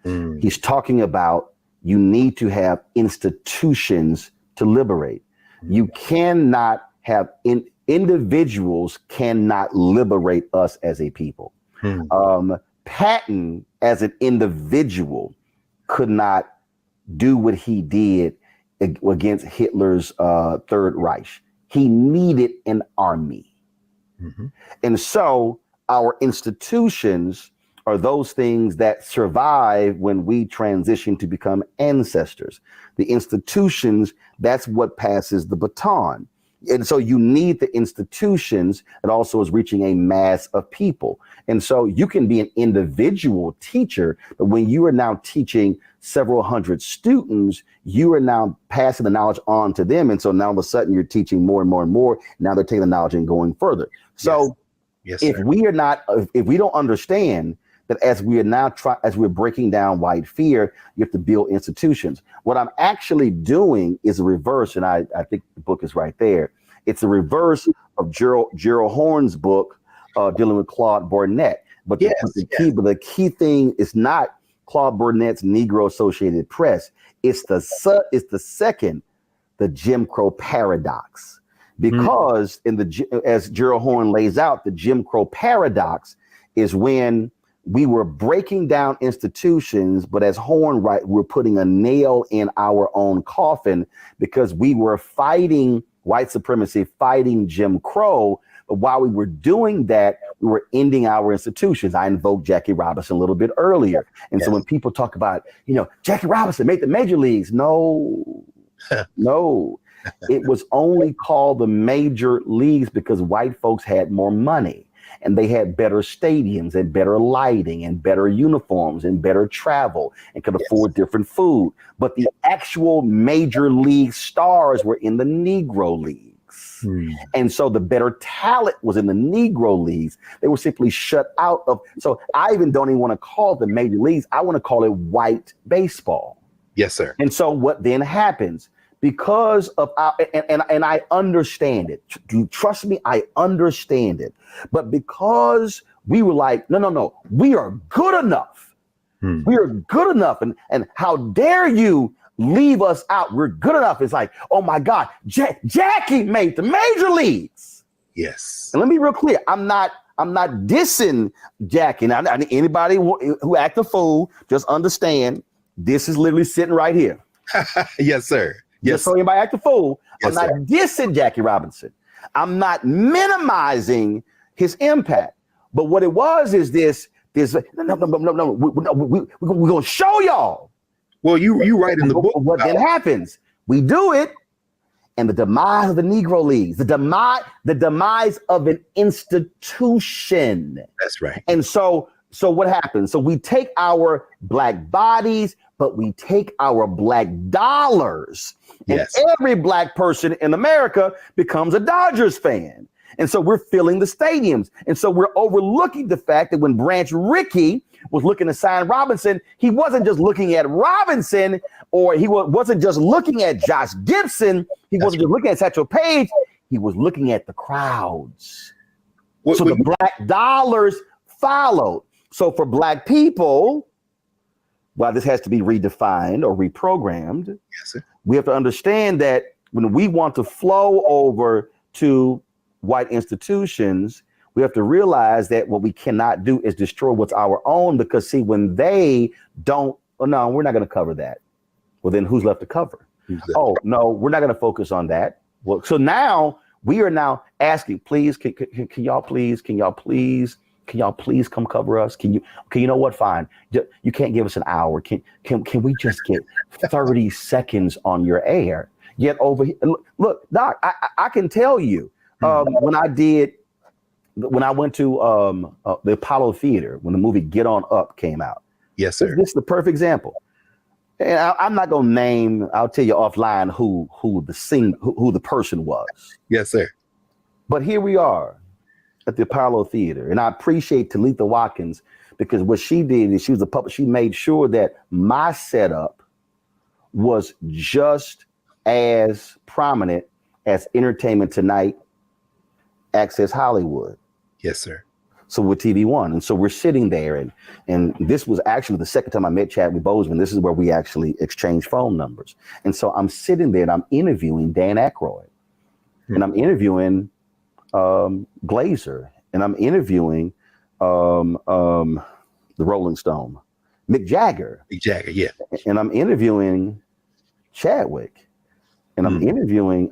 He's talking about you need to have institutions to liberate. You cannot have individuals cannot liberate us as a people. Patton, as an individual, could not do what he did against Hitler's Third Reich. He needed an army. And so our institutions are those things that survive when we transition to become ancestors. The institutions, that's what passes the baton. And so you need the institutions that also is reaching a mass of people. And so you can be an individual teacher, but when you are now teaching several hundred students, you are now passing the knowledge on to them. And so now all of a sudden you're teaching more and more and more. Now they're taking the knowledge and going further. So if we don't understand that as we are now as we're breaking down white fear, you have to build institutions. What I'm actually doing is a reverse, and I think the book is right there. It's a reverse of Gerald Horne's book dealing with Claude Burnett. But the key thing is not Claude Burnett's Negro Associated Press. It's the second, the Jim Crow paradox. Because as Gerald Horne lays out, the Jim Crow paradox is when we were breaking down institutions, but as Horne we're putting a nail in our own coffin because we were fighting white supremacy, fighting Jim Crow. But while we were doing that, we were ending our institutions. I invoked Jackie Robinson a little bit earlier. And so when people talk about, Jackie Robinson made the major leagues, no, it was only called the major leagues because white folks had more money. And they had better stadiums and better lighting and better uniforms and better travel and could afford different food. But the actual major league stars were in the Negro leagues. And so the better talent was in the Negro leagues. They were simply shut out of. So I even don't even want to call it the major leagues. I want to call it white baseball. Yes, sir. And so what then happens? Because of our, and I understand it. Trust me, I understand it. But because we were like, no, we are good enough. We are good enough. And how dare you leave us out? We're good enough. It's like, oh my God, Jackie made the major leagues. Yes. And let me be real clear. I'm not dissing Jackie. Now, anybody who act a fool, just understand this is literally sitting right here. Yes, sir. Yes. Just so anybody act a fool. Yes, I'm not dissing Jackie Robinson. I'm not minimizing his impact. But what it was is this no, we're going to show y'all. Well, you write in the book. What then happens? We do it, and the demise of the Negro Leagues, the demise of an institution. That's right. And so what happens? So we take our Black bodies, but we take our Black dollars. Yes. And every Black person in America becomes a Dodgers fan. And so we're filling the stadiums. And so we're overlooking the fact that when Branch Rickey was looking to sign Robinson, he wasn't just looking at Robinson, or he wasn't just looking at Josh Gibson. He wasn't just looking at Satchel Paige. He was looking at the crowds. So the Black dollars followed. So for Black people, while this has to be redefined or reprogrammed, yes, sir, we have to understand that when we want to flow over to white institutions, We have to realize that what we cannot do is destroy what's our own, because see, when they don't, oh no, we're not going to cover that. Well, then who's left to cover? Oh no, we're not going to focus on that. Well, so now we are now asking, please, can y'all please come cover us? Can you know what? Fine. You can't give us an hour. Can we just get 30 seconds on your air? Yet over here, look, Doc, I can tell you, when I went to the Apollo Theater, when the movie Get On Up came out. Yes, sir. This is the perfect example. And I'm not gonna name. I'll tell you offline who the person was. Yes, sir. But here we are at the Apollo Theater, and I appreciate Talitha Watkins, because what she did is she was a puppet. She made sure that my setup was just as prominent as Entertainment Tonight, Access Hollywood. Yes, sir. So with TV One, and so we're sitting there, and this was actually the second time I met Chadwick Boseman. This is where we actually exchanged phone numbers. And so I'm sitting there and I'm interviewing Dan Aykroyd, and I'm interviewing Glazer, and I'm interviewing the Rolling Stone, Mick Jagger. Mick Jagger, yeah. And I'm interviewing Chadwick, and I'm interviewing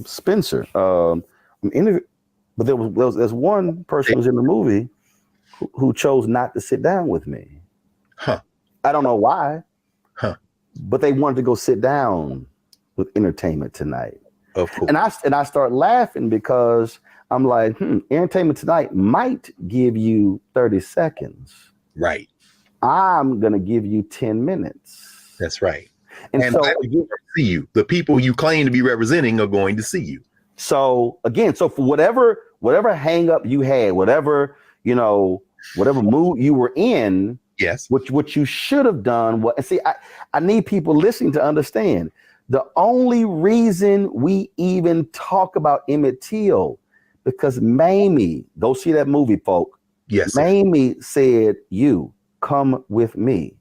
Spencer. But there's one person who was in the movie who chose not to sit down with me. Huh. I don't know why. Huh. But they wanted to go sit down with Entertainment Tonight. Of course. And I start laughing because I'm like, Entertainment Tonight might give you 30 seconds. Right. I'm gonna give you 10 minutes. That's right. And so see you. The people you claim to be representing are going to see you. So again, so for whatever hang up you had, whatever mood you were in, yes, what you should have done. I need people listening to understand the only reason we even talk about Emmett Till, because Mamie, go see that movie, folk. Yes, Mamie said, "You come with me."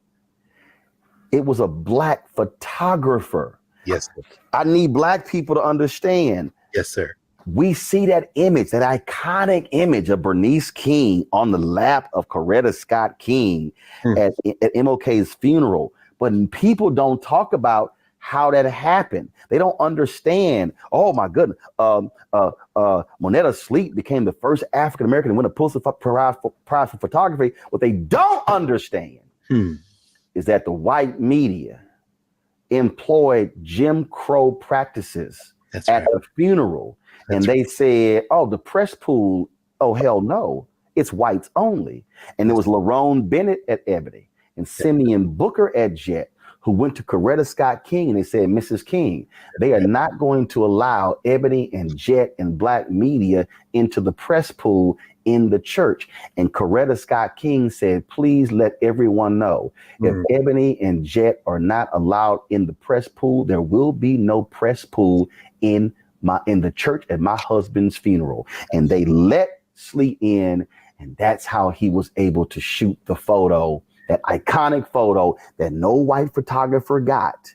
It was a Black photographer. Yes, sir. I need Black people to understand. Yes, sir. We see that image, that iconic image of Bernice King on the lap of Coretta Scott King at MLK's funeral. But people don't talk about how that happened. They don't understand. Oh my goodness. Monetta Sleep became the first African American to win a Pulitzer Prize for photography. What they don't understand is that the white media employed Jim Crow practices at the funeral. And they said, oh, the press pool, oh, hell no, it's whites only. And there was Lerone Bennett at Ebony and Simeon Booker at Jet, who went to Coretta Scott King, and they said, Mrs. King, they are not going to allow Ebony and Jet and Black media into the press pool in the church. And Coretta Scott King said, please let everyone know, if Ebony and Jet are not allowed in the press pool, there will be no press pool in the church at my husband's funeral. And they let Sleet in, and that's how he was able to shoot the photo, that iconic photo that no white photographer got.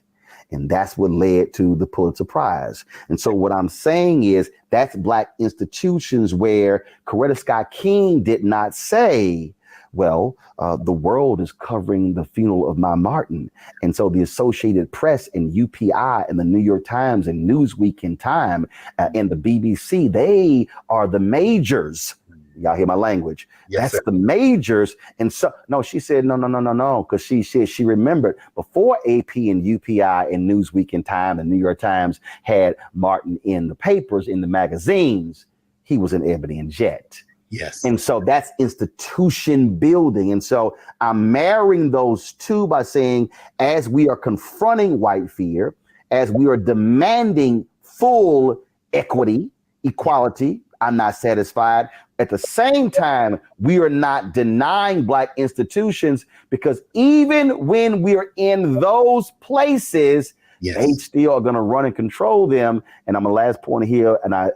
And that's what led to the Pulitzer Prize. And so what I'm saying is that's Black institutions where Coretta Scott King did not say, well, the world is covering the funeral of my Martin. And so the Associated Press and UPI and the New York Times and Newsweek and Time and the BBC, they are the majors. Y'all hear my language? Yes, that's the majors. And so, no, she said, no. Because she said she remembered before AP and UPI and Newsweek and Time and New York Times had Martin in the papers, in the magazines, he was in Ebony and Jet. Yes. And so that's institution building. And so I'm marrying those two by saying, as we are confronting white fear, as we are demanding full equity, equality, I'm not satisfied. At the same time, we are not denying Black institutions, because even when we're in those places, they still are going to run and control them. And I'm a last point here, and I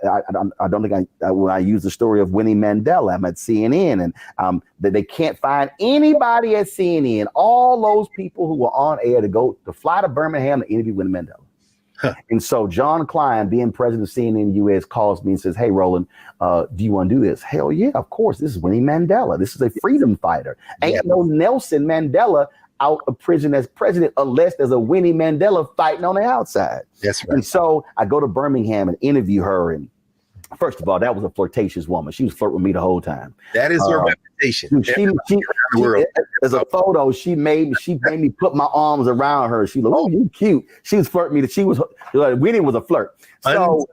don't think when I use the story of Winnie Mandela, I'm at CNN, and that they can't find anybody at CNN, all those people who were on air to fly to Birmingham to interview Winnie Mandela. And so John Klein, being president of CNN US, calls me and says, "Hey, Roland, do you want to do this?" Hell yeah, of course. This is Winnie Mandela. This is a freedom fighter. Ain't no Nelson Mandela out of prison as president unless there's a Winnie Mandela fighting on the outside. That's right. And so I go to Birmingham and interview her. And first of all, that was a flirtatious woman. She was flirting with me the whole time. That is her reputation. There's a photo. She made me put my arms around her. She looked, "Oh, you cute." She was flirting me. She was Winnie was a flirt. So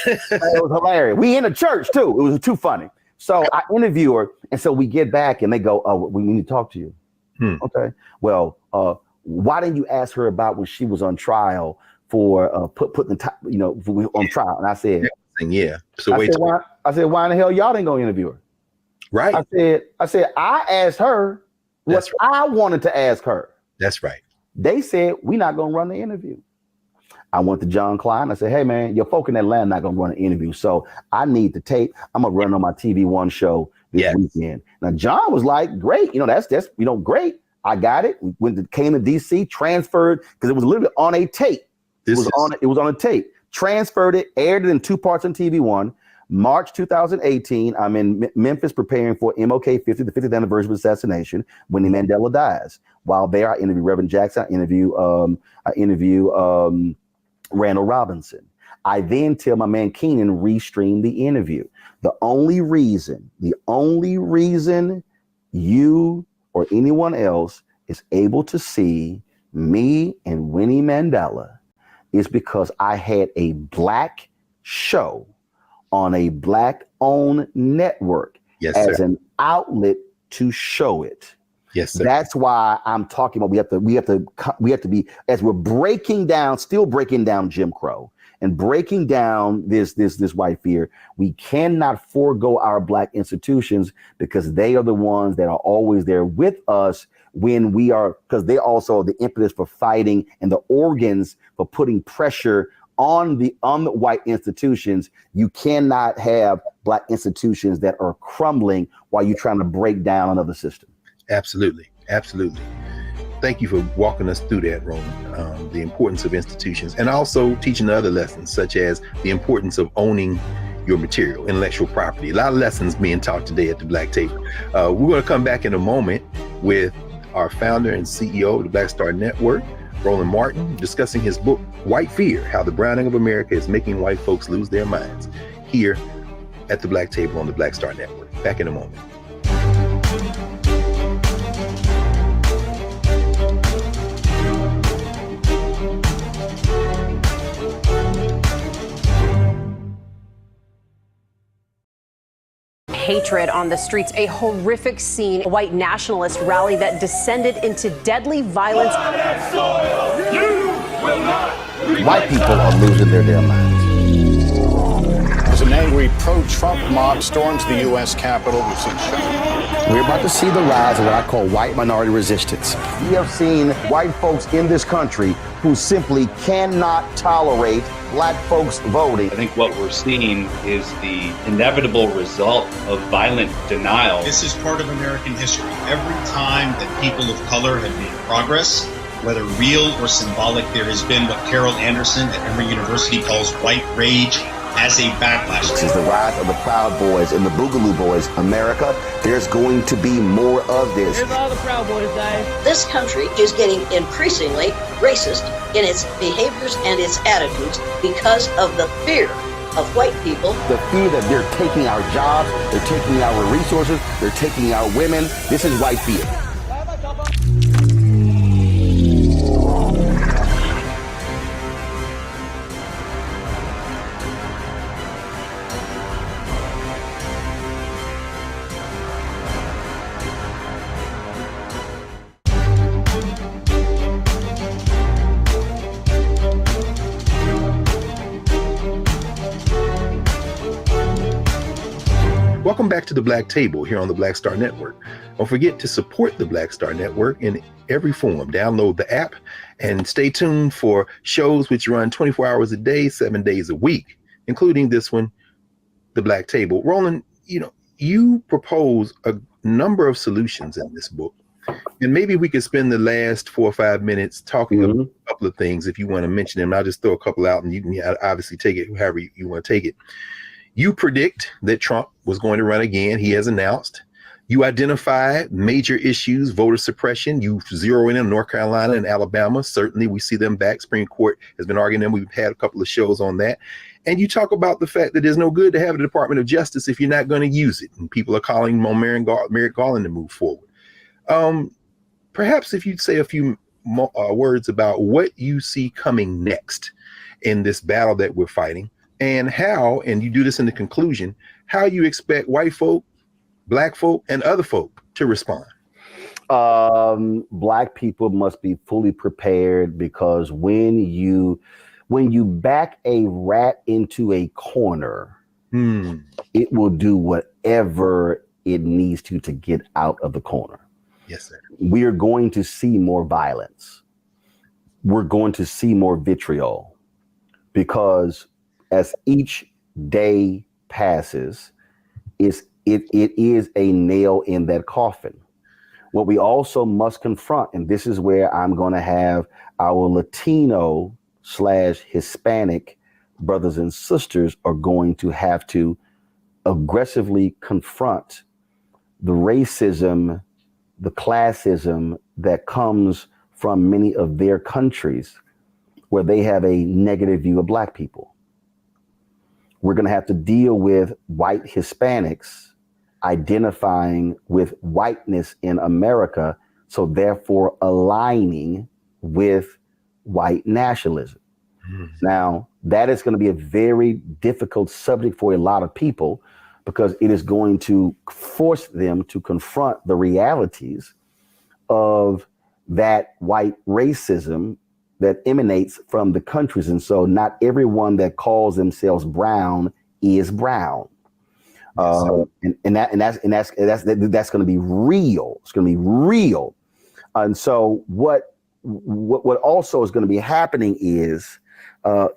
it was hilarious. We in a church too. It was too funny. So I interview her, and so we get back, and they go, "Oh, we need to talk to you." Okay. Well, why didn't you ask her about when she was on trial for putting on trial? And I said, yeah. So I said, why in the hell y'all didn't go interview her? Right. I said, I asked her what I wanted to ask her. That's right. They said, we're not going to run the interview. I went to John Klein. I said, hey, man, your folk in Atlanta not going to run an interview. So I need the tape. I'm going to run on my TV One show this weekend. Now, John was like, great. That's great. I got it. Came to DC, transferred, because it was literally on a tape. It was on a tape. Transferred it, aired it in 2 parts on TV One. March 2018, I'm in Memphis preparing for MLK 50, the 50th anniversary of assassination, Winnie Mandela dies. While there, I interview Reverend Jackson. I interview Randall Robinson. I then tell my man Keenan restream the interview. The only reason you or anyone else is able to see me and Winnie Mandela is because I had a Black show on a Black-owned network as an outlet to show it. Yes, sir. That's why I'm talking about we have to be, as we're still breaking down Jim Crow and breaking down this white fear. We cannot forego our Black institutions because they are the ones that are always there with us when we are, because they also are the impetus for fighting and the organs for putting pressure on the white institutions. You cannot have Black institutions that are crumbling while you're trying to break down another system. Absolutely. Absolutely. Thank you for walking us through that, Roland. The importance of institutions and also teaching other lessons, such as the importance of owning your material, intellectual property. A lot of lessons being taught today at the Black Table. We're going to come back in a moment with our founder and CEO of the Black Star Network, Roland Martin, discussing his book, White Fear, How the Browning of America is Making White Folks Lose Their Minds, here at the Black Table on the Black Star Network. Back in a moment. Hatred on the streets, a horrific scene, a white nationalist rally that descended into deadly violence. White people are losing their damn minds. As an angry pro-Trump mob storms the U.S. Capitol, we've seen shooting. We're about to see the rise of what I call white minority resistance. We have seen white folks in this country who simply cannot tolerate Black folks voting. I think what we're seeing is the inevitable result of violent denial. This is part of American history. Every time that people of color have made progress, whether real or symbolic, there has been what Carol Anderson at Emory University calls white rage as a backlash. This is the rise of the Proud Boys and the Boogaloo Boys. America, there's going to be more of this. Here's all the Proud Boys, guys. This country is getting increasingly racist in its behaviors and its attitudes because of the fear of white people. The fear that they're taking our jobs, they're taking our resources, they're taking our women. This is white fear. Welcome back to the Black Table here on the Black Star Network. Don't forget to support the Black Star Network in every form. Download the app and stay tuned for shows which run 24 hours a day, 7 days a week, including this one, the Black Table. Roland, you propose a number of solutions in this book And maybe we could spend the last 4 or 5 minutes talking about a couple of things if you want to mention them. I'll just throw a couple out and you can obviously take it however you want to take it. You predict that Trump was going to run again. He has announced. You identify major issues, voter suppression. You zero in on North Carolina and Alabama. Certainly, we see them back. Supreme Court has been arguing them. We've had a couple of shows on that. And you talk about the fact that there's no good to have a Department of Justice if you're not going to use it. And people are calling on Merrick Garland to move forward. Perhaps if you'd say a few words about what you see coming next in this battle that we're fighting, and how, and you do this in the conclusion, how you expect white folk, black folk, and other folk to respond. Black people must be fully prepared, because when you back a rat into a corner, it will do whatever it needs to get out of the corner. Yes, sir. We are going to see more violence. We're going to see more vitriol, because as each day passes, it is a nail in that coffin. What we also must confront, and this is where I'm going to have our Latino / Hispanic brothers and sisters are going to have to aggressively confront the racism, the classism that comes from many of their countries where they have a negative view of black people. We're going to have to deal with white Hispanics identifying with whiteness in America, so therefore aligning with white nationalism. Now, that is going to be a very difficult subject for a lot of people, because it is going to force them to confront the realities of that white racism that emanates from the countries. And so not everyone that calls themselves brown is brown. That's going to be real. It's going to be real. And so what also is going to be happening is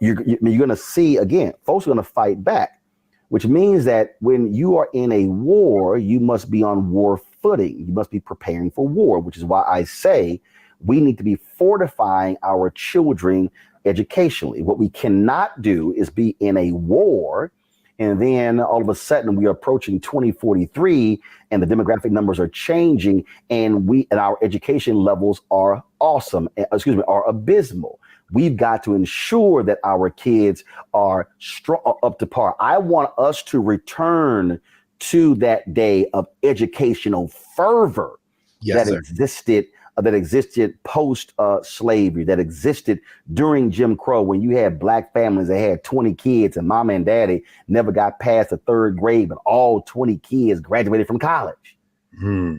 you're going to see, again, folks are going to fight back, which means that when you are in a war, you must be on war footing. You must be preparing for war, which is why I say we need to be fortifying our children educationally. What we cannot do is be in a war, and then all of a sudden we are approaching 2043 and the demographic numbers are changing, and our education levels are are abysmal. We've got to ensure that our kids are up to par. I want us to return to that day of educational fervor that existed post slavery, that existed during Jim Crow, when you had black families that had 20 kids and mama and daddy never got past the 3rd grade, but all 20 kids graduated from college.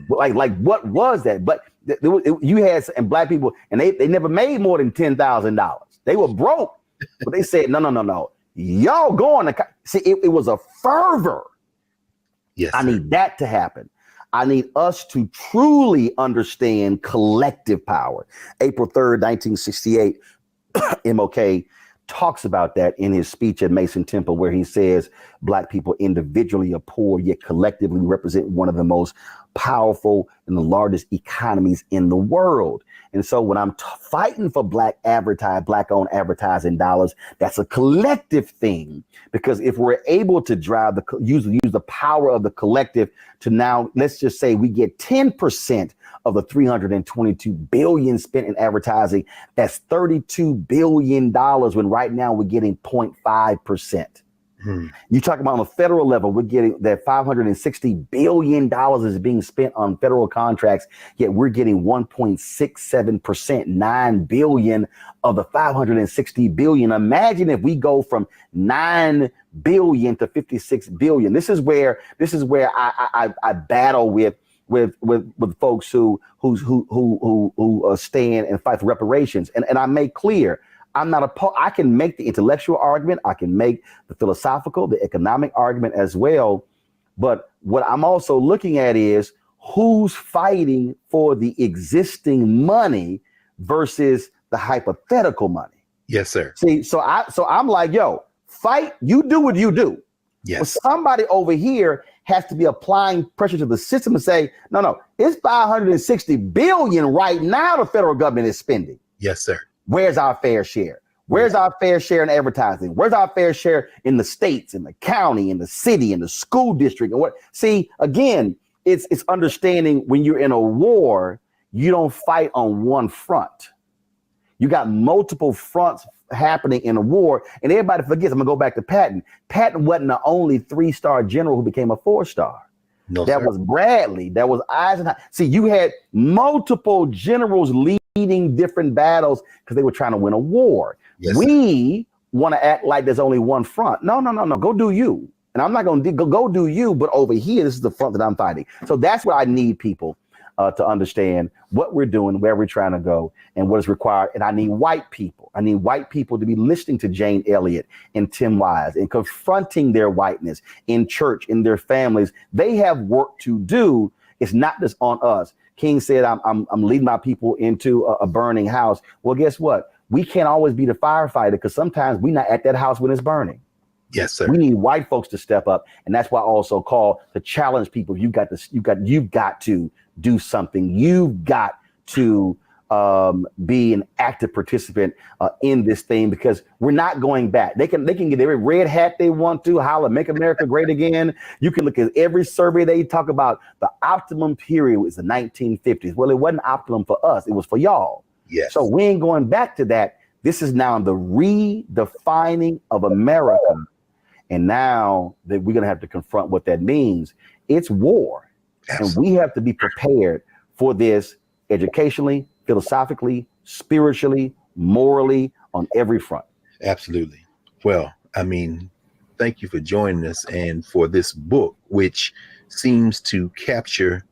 Like what was that? But you had and black people, and they never made more than $10,000. They were broke, but they said, no. Y'all going to see, it was a fervor. Yes, I need that to happen. I need us to truly understand collective power. April 3rd, 1968, MLK talks about that in his speech at Mason Temple, where he says black people individually are poor, yet collectively represent one of the most powerful and the largest economies in the world. And so when I'm fighting for black-owned advertising dollars, that's a collective thing. Because if we're able to drive use the power of the collective to now, let's just say we get 10% of the $322 billion spent in advertising, that's $32 billion, when right now we're getting 0.5%. You talk about on a federal level, we're getting that $560 billion is being spent on federal contracts, yet we're getting 1.67%, $9 billion of the $560 billion. Imagine if we go from $9 billion to $56 billion. This is where I battle with folks who stand and fight for reparations. And I make clear, I can make the intellectual argument, I can make the philosophical, the economic argument as well. But what I'm also looking at is who's fighting for the existing money versus the hypothetical money. Yes, sir. See, so I'm like, yo, fight, you do what you do. Yes. But somebody over here has to be applying pressure to the system and say, no, it's $560 billion right now the federal government is spending. Yes, sir. Where's our fair share? Where's our fair share in advertising? Where's our fair share in the states, in the county, in the city, in the school district? And what? See, again, it's understanding when you're in a war, you don't fight on one front. You got multiple fronts happening in a war, and everybody forgets. I'm gonna go back to Patton. Patton wasn't the only 3-star general who became a 4-star. No, that sir. was Bradley. That was Eisenhower. See, you had multiple generals leading different battles because they were trying to win a war. Yes, we want to act like there's only one front. No. Go do you. And I'm not going to go do you, but over here, this is the front that I'm fighting. So that's what I need people to understand what we're doing, where we're trying to go, and what is required. And I need white people. I need white people to be listening to Jane Elliott and Tim Wise and confronting their whiteness in church, in their families. They have work to do. It's not just on us. King said, I'm leading my people into a burning house. Well, guess what? We can't always be the firefighter because sometimes we're not at that house when it's burning. Yes, sir. We need white folks to step up, and that's why I also call to challenge people. You've got to do something. You've got to be an active participant in this thing because we're not going back. They can get every red hat they want to, holler, make America great again. You can look at every survey they talk about. The optimum period was the 1950s. Well, it wasn't optimum for us. It was for y'all. Yes. So we ain't going back to that. This is now the redefining of America. And now that we're going to have to confront what that means, it's war. Absolutely. And we have to be prepared for this educationally, philosophically, spiritually, morally, on every front. Absolutely. Well, I mean, thank you for joining us and for this book, which seems to capture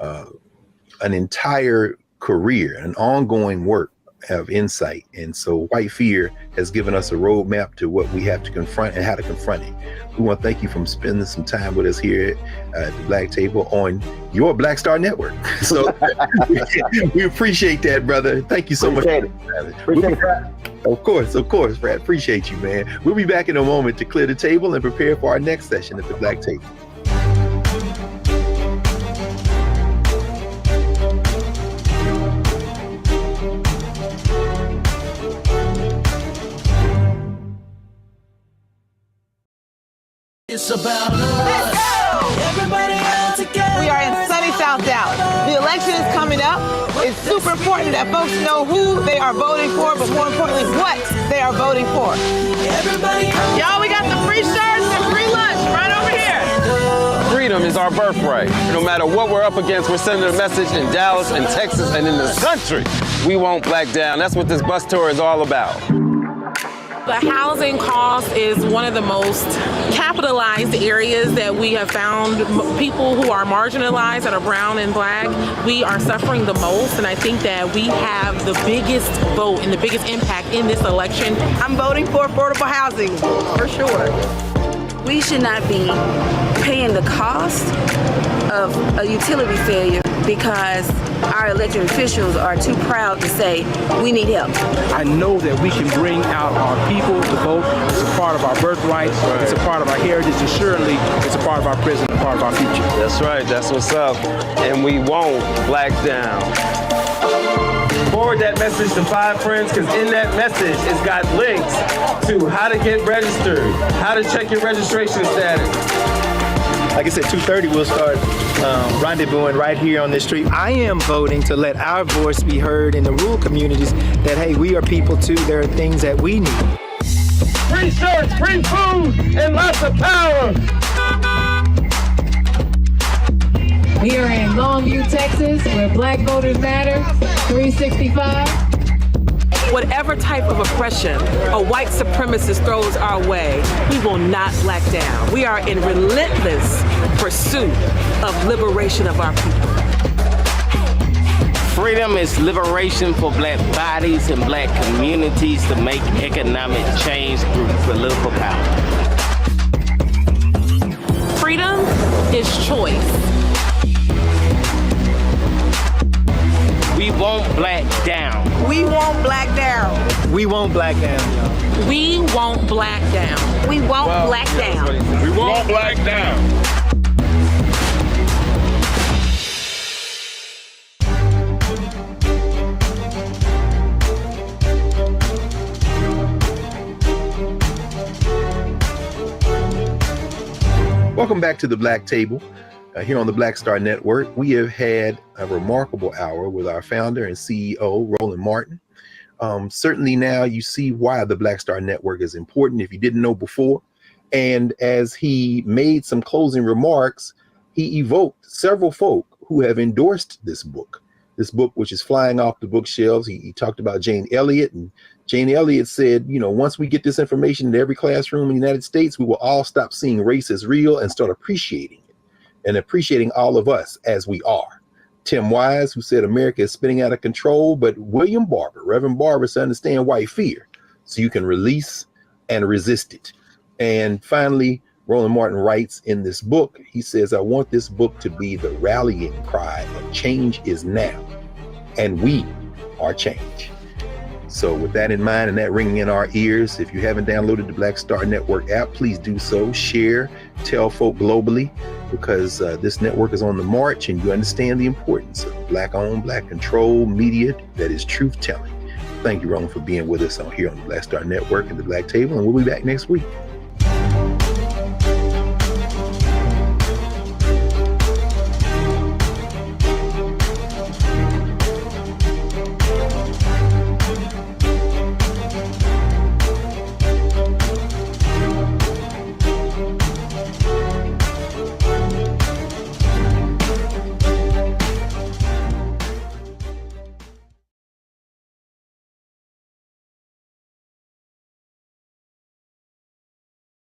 an entire career, an ongoing work of insight. And so White Fear has given us a roadmap to what we have to confront and how to confront it. We want to thank you for spending some time with us here at the Black Table on your Black Star Network. So we appreciate that, brother. Thank you so much. Appreciate it. Of course, Brad. Appreciate you, man. We'll be back in a moment to clear the table and prepare for our next session at the Black Table. It's about us. Everybody out together. We are in sunny South Dallas. The election is coming up. It's super important that folks know who they are voting for, but more importantly, what they are voting for. Everybody Y'all, we got the free shirts and free lunch right over here. Freedom is our birthright. No matter what we're up against, we're sending a message in Dallas and Texas and in the country. We won't back down. That's what this bus tour is all about. The housing cost is one of the most capitalized areas that we have found. People who are marginalized, that are brown and black, we are suffering the most, and I think that we have the biggest vote and the biggest impact in this election. I'm voting for affordable housing, for sure. We should not be paying the cost of a utility failure because our elected officials are too proud to say we need help. I know that we can bring out our people to vote. It's a part of our birthright. It's a part of our heritage, and surely it's a part of our present, part of our future. That's right. That's what's up. And we won't black down. Forward that message to 5 friends, because in that message it's got links to how to get registered, how to check your registration status. Like I said, 2:30 we'll start rendezvousing right here on this street. I am voting to let our voice be heard in the rural communities that, hey, we are people too. There are things that we need. free shirts, free food, and lots of power. We are in Longview, Texas, where Black Voters Matter, 365. Whatever type of oppression a white supremacist throws our way, we will not black down. We are in relentless pursuit of liberation of our people. Freedom is liberation for black bodies and black communities to make economic change through political power. Freedom is choice. We won't black down. We won't black down. We won't black down, y'all. We won't black down. We won't black down. We won't black down. Welcome back to the Black Table here on the Black Star Network. We have had a remarkable hour with our founder and CEO, Roland Martin. Certainly now you see why the Black Star Network is important if you didn't know before. And as he made some closing remarks, he evoked several folk who have endorsed this book, which is flying off the bookshelves. He talked about Jane Elliott, and Jane Elliott said, you know, once we get this information in every classroom in the United States, we will all stop seeing race as real and start appreciating it and appreciating all of us as we are. Tim Wise, who said America is spinning out of control, but William Barber, Reverend Barber, said understand white fear so you can release and resist it. And finally, Roland Martin writes in this book, he says, I want this book to be the rallying cry of change is now, and we are change. So with that in mind and that ringing in our ears, if you haven't downloaded the Black Star Network app, please do so. Share, tell folk globally, because this network is on the march and you understand the importance of Black-owned, Black-controlled media that is truth-telling. Thank you, Roland, for being with us here on the Black Star Network and the Black Table, and we'll be back next week.